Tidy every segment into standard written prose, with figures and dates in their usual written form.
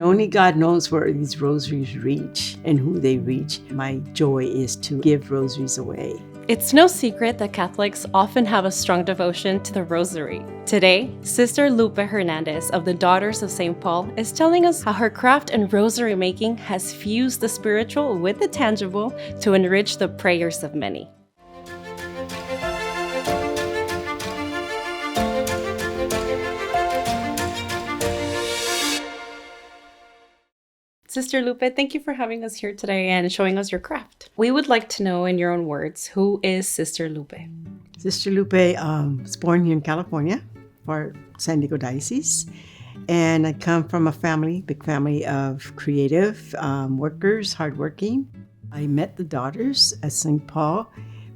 Only God knows where these rosaries reach and who they reach. My joy is to give rosaries away. It's no secret that Catholics often have a strong devotion to the Rosary. Today, Sister Lupe Hernandez of the Daughters of St. Paul is telling us how her craft in rosary making has fused the spiritual with the tangible to enrich the prayers of many. Sister Lupe, thank you for having us here today and showing us your craft. We would like to know, in your own words, who is Sister Lupe? Sister Lupe was born here in California for San Diego Diocese. And I come from a big family of creative workers, hardworking. I met the daughters at St. Paul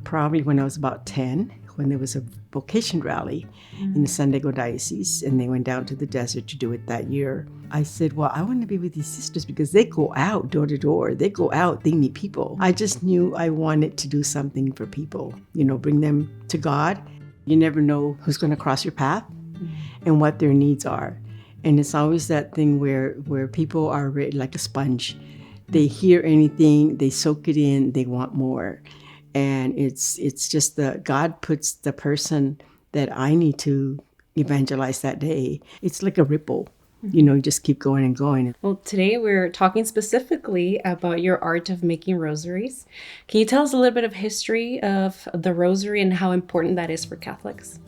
probably when I was about 10, when there was a vocation rally in the San Diego Diocese, and they went down to the desert to do it that year. I said, well, I want to be with these sisters because they go out door to door. They go out, they meet people. I just knew I wanted to do something for people, bring them to God. You never know who's going to cross your path and what their needs are. And it's always that thing where people are like a sponge. They hear anything, they soak it in, they want more. And it's just God puts the person that I need to evangelize that day. It's like a ripple. You just keep going and going. Well, today we're talking specifically about your art of making rosaries. Can you tell us a little bit of history of the rosary and how important that is for Catholics?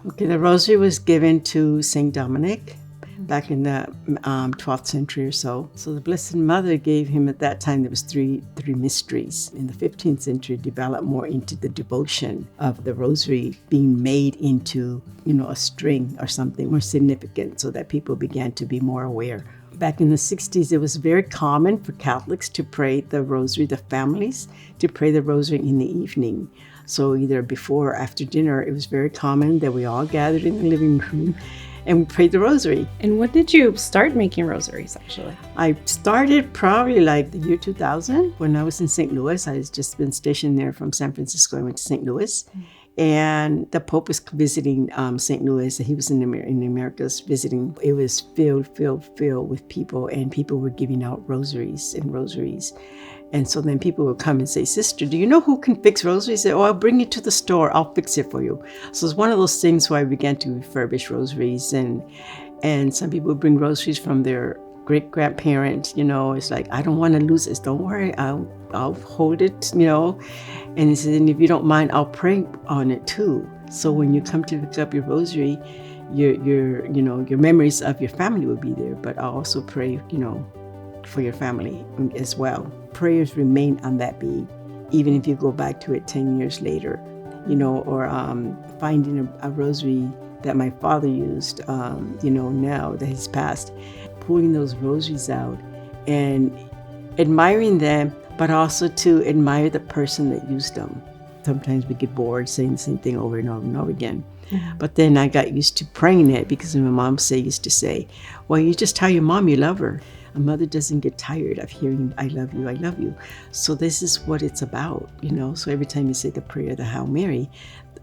Okay, the rosary was given to Saint Dominic back in the 12th century or so. So the Blessed Mother gave him, at that time, there was three mysteries. In the 15th century, developed more into the devotion of the rosary being made into, a string or something more significant, so that people began to be more aware. Back in the 60s, it was very common for Catholics to pray the rosary, the families, to pray the rosary in the evening. So either before or after dinner, it was very common that we all gathered in the living room and we prayed the rosary. And when did you start making rosaries, actually? I started probably like the year 2000 when I was in St. Louis. I had just been stationed there from San Francisco. I went to St. Louis. And the Pope was visiting St. Louis. He was in the Americas visiting. It was filled with people, and people were giving out rosaries and rosaries. And so then people would come and say, Sister, do you know who can fix rosaries? Say, I'll bring you to the store. I'll fix it for you. So it's one of those things where I began to refurbish rosaries. And some people would bring rosaries from their great-grandparents. It's like, I don't want to lose this. Don't worry. I'll hold it, And he said, and if you don't mind, I'll pray on it too. So when you come to pick up your rosary, your memories of your family will be there. But I'll also pray, for your family as well. Prayers remain on that bead, even if you go back to it 10 years later, or finding a rosary that my father used, now that he's passed, pulling those rosaries out and admiring them, but also to admire the person that used them. Sometimes we get bored saying the same thing over and over and over again. Mm-hmm. But then I got used to praying it because my mom used to say, well, you just tell your mom you love her. A mother doesn't get tired of hearing, I love you, I love you. So this is what it's about, So every time you say the prayer, the Hail Mary,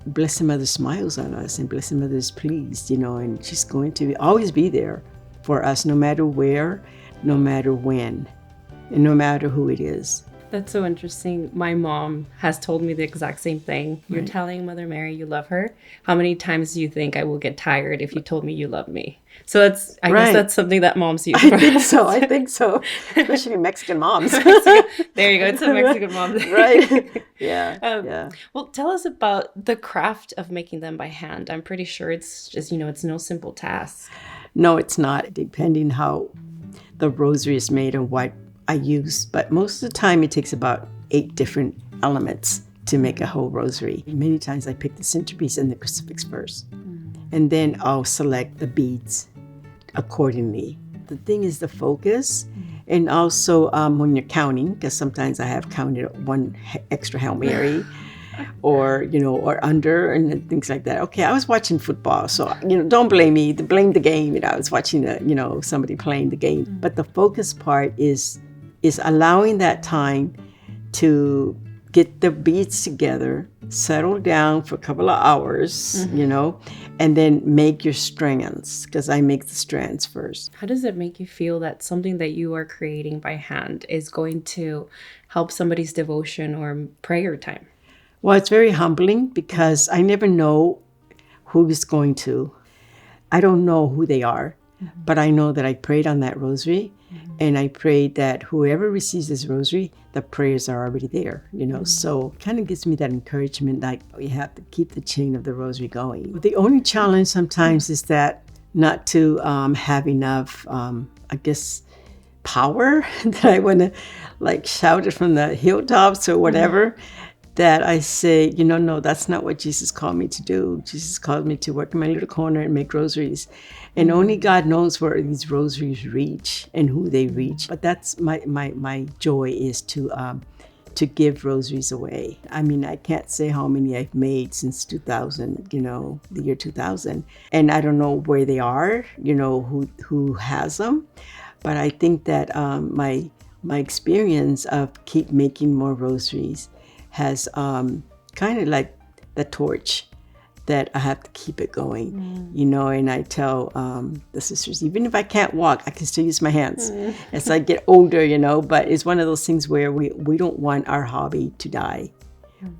Blessed Mother smiles on us and Blessed Mother is pleased, and she's going to always be there for us, no matter where, no matter when, and no matter who it is. That's so interesting. My mom has told me the exact same thing. You're telling Mother Mary you love her. How many times do you think I will get tired if you told me you love me? So I guess that's something that moms use. I think so. Especially Mexican moms. There you go. It's a Mexican mom. Right. Yeah. Well, tell us about the craft of making them by hand. I'm pretty sure it's just, it's no simple task. No, it's not, depending how the rosary is made and what I use. But most of the time, it takes about 8 different elements to make a whole rosary. Many times I pick the centerpiece and the crucifix first. And then I'll select the beads accordingly. The thing is the focus. And also when you're counting, because sometimes I have counted one extra Hail Mary or under and things like that. Okay, I was watching football, so, don't blame me, blame the game. I was watching, somebody playing the game. But the focus part is allowing that time to get the beads together settle down for a couple of hours, and then make your strands, because I make the strands first. How does it make you feel that something that you are creating by hand is going to help somebody's devotion or prayer time? Well, it's very humbling because I never know who is going to. I don't know who they are, but I know that I prayed on that rosary, and I prayed that whoever receives this rosary, the prayers are already there, So kind of gives me that encouragement, like we have to keep the chain of the rosary going. The only challenge sometimes is that not to have enough, power that I want to shout it from the hilltops or whatever. That I say, no, that's not what Jesus called me to do. Jesus called me to work in my little corner and make rosaries. And only God knows where these rosaries reach and who they reach. But that's my joy, is to give rosaries away. I mean, I can't say how many I've made since 2000, the year 2000. And I don't know where they are, who has them. But I think that my experience of keep making more rosaries has kind of like the torch that I have to keep it going, and I tell the sisters, even if I can't walk, I can still use my hands as I get older, but it's one of those things where we don't want our hobby to die.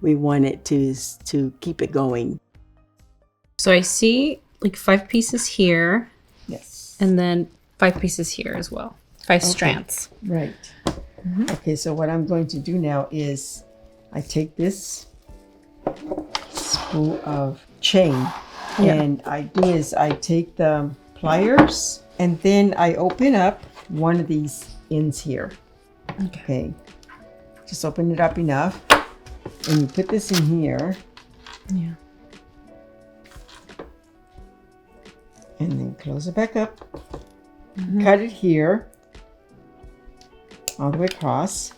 We want it to keep it going. So I see 5 pieces here. Yes. And then 5 pieces here as well. 5 strands. Right. Okay, so what I'm going to do now is I take this spool of chain, and I take the pliers, and then I open up one of these ends here. Okay. Just open it up enough, and you put this in here. Yeah. And then close it back up. Cut it here, all the way across.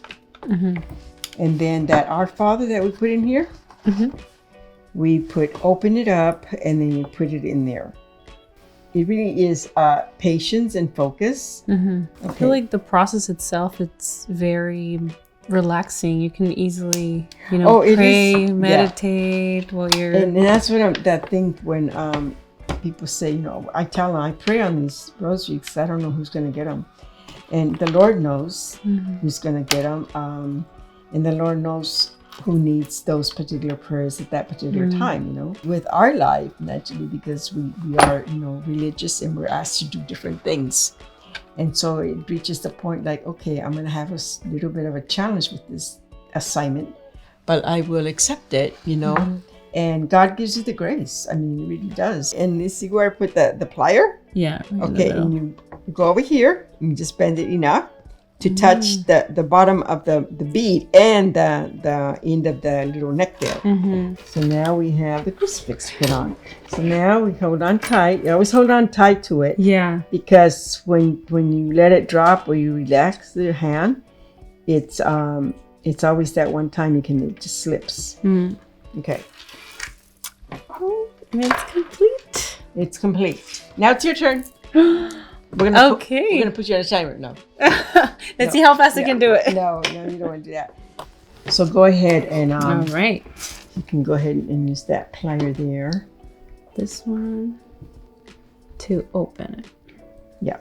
And then that Our Father that we put in here, we open it up, and then you put it in there. It really is patience and focus. Okay. I feel like the process itself, it's very relaxing. You can easily, pray, meditate while you're... And that's what that thing when people say, I tell them, I pray on these rosaries because I don't know who's going to get them. And the Lord knows who's going to get them. And the Lord knows who needs those particular prayers at that particular time, With our life, naturally, because we are, religious, and we're asked to do different things. And so it reaches the point okay, I'm going to have a little bit of a challenge with this assignment, but I will accept it, And God gives you the grace. I mean, He really does. And you see where I put the plier? Yeah. Okay, and you go over here, and you just bend it enough to touch the bottom of the bead and the end of the little neck there. So now we have the crucifix put on. So now we hold on tight. You always hold on tight to it. Yeah. Because when you let it drop or you relax your hand, it's always that one time it just slips. Okay. Oh, and it's complete. It's complete. Now it's your turn. We're gonna put you on a timer. No. Let's see how fast I can do it. No, you don't want to do that. So go ahead and all right. You can go ahead and use that plier there. This one to open it. Yeah.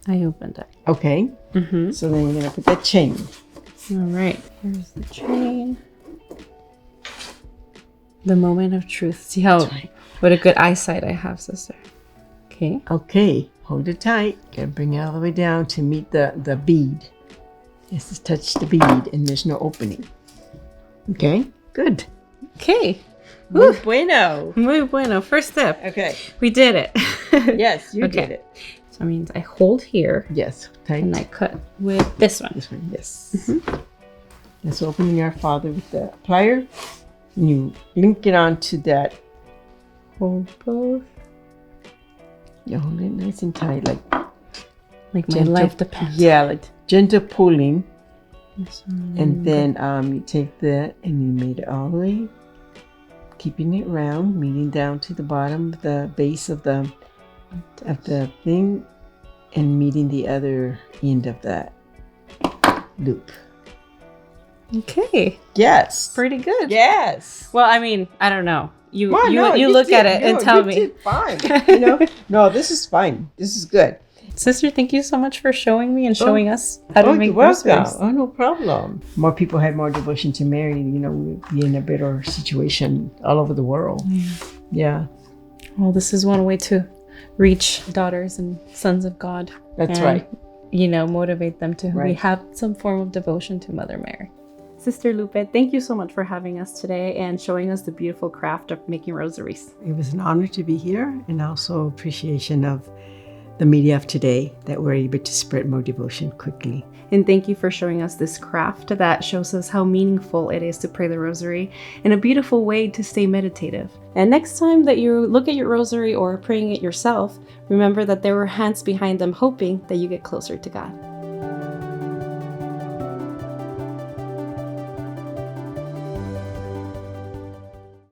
I opened it. Okay. So then you're gonna put that chain. All right. Here's the chain. The moment of truth. See what a good eyesight I have, sister. Okay. Okay. Hold it tight. Gotta bring it all the way down to meet the bead. Just touch the bead, and there's no opening. Okay. Good. Okay. Muy bueno. Muy bueno. First step. Okay. We did it. Yes, you did it. So that means I hold here. Yes. Tight. And I cut with this one. This one. Yes. Let's open Our Father with the plier. And you link it onto that. Hold both. You hold it nice and tight, like my life depends. Yeah, like gentle pulling. And then you take that and you made it all the way, keeping it round, meeting down to the bottom of the base of the thing, and meeting the other end of that loop. Okay. Yes. Pretty good. Yes. Well, I mean, I don't know. You Well, no, you look did. at it and No, tell you me. did fine. You know, no, this is fine. This is good. Sister, thank you so much for showing me and showing us how to make you're welcome. rosaries. Oh, no problem. More people had more devotion to Mary. You know, we'd be in a better situation all over the world. Yeah. Well, this is one way to reach daughters and sons of God. That's and, right. You know, motivate them to Right. have some form of devotion to Mother Mary. Sister Lupe, thank you so much for having us today and showing us the beautiful craft of making rosaries. It was an honor to be here, and also appreciation of the media of today that we're able to spread more devotion quickly. And thank you for showing us this craft that shows us how meaningful it is to pray the rosary and a beautiful way to stay meditative. And next time that you look at your rosary or praying it yourself, remember that there were hands behind them hoping that you get closer to God.